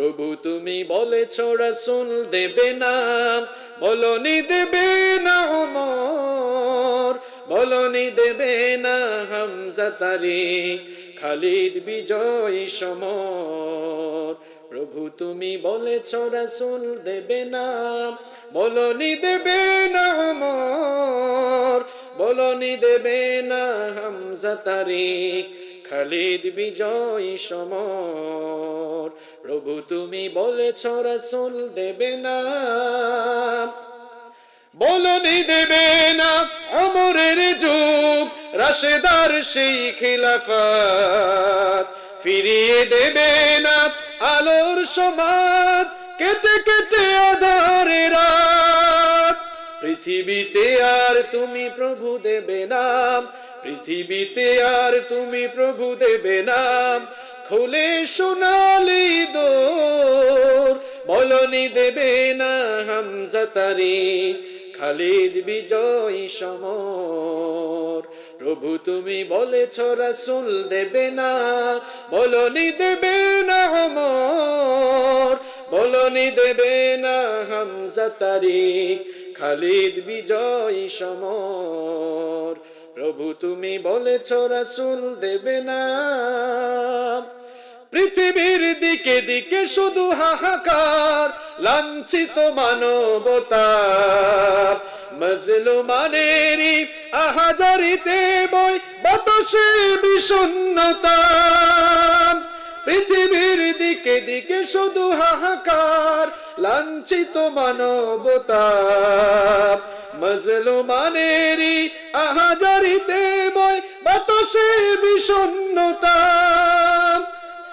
প্রভু তুমি বলেছ রাসূল দেবে না, বলনি দেবে না ওমর, বলনি দেবে না হামজা তারিক, খালিদ বিজয়ী সমর। প্রভু তুমি বলেছ রাসূল দেবে না, বলনি দেবে না ওমর, বলনি দেবে না হামজা তারিক, খালিদ বিজয়ী সমর। প্রভু তুমি বলেছ রাসূল দেবে না, বলনি দেবে না ওমরের যুগ, রাশেদার সেই খিলাফত, ফিরিয়ে দেবে না আলোর সমাজ, কেটে কেটে আঁধারের রাত। পৃথিবীতে আর তুমি প্রভু দেবে না, পৃথিবীতে আর তুমি প্রভু দেবে না, খুলে সোনালি দোর, বলনি দেবে না হামজা তারিক, খালিদ বিজয়ী সমর। প্রভু তুমি বলেছ রাসূল দেবে না, বলনি দেবে না ওমর, বলনি দেবে না হামজা তারিক, খালিদ বিজয়ী সমর। প্রভু তুমি বলেছ রাসূল দেবে না। পৃথিবীর দিকে দিকে শুধু হাহাকার, লাঞ্ছিত মানবতা, মজলুমানেরই আহাজারিতে বই বাতাসে বিষণ্ণতা। পৃথিবীর দিকে দিকে শুধু হাহাকার, লাঞ্ছিত মানবতা, মজলুমানেরই আহাজারিতে বই বাতাসে বিষণ্ণতা।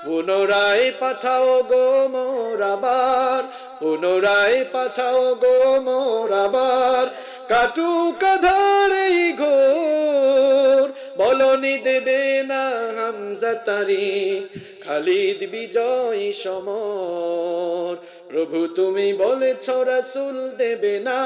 পুনরায় পাঠাও গো মোর আবার, পুনরায় পাঠাও গো মোর আবার, কাটুক আঁধার এই ঘোর, বলনি দেবে না হামজা তারিক, খালিদ বিজয়ী সমর। প্রভু তুমি বলেছ রাসূল দেবে না,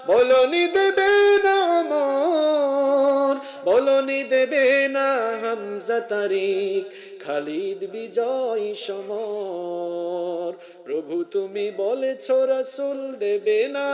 বলনি দেবে না ওমর, বলনি দেবে না হামজা তারিক, খালিদ বিজয়ী সমর। প্রভু তুমি বলেছ রাসূল দেবে না।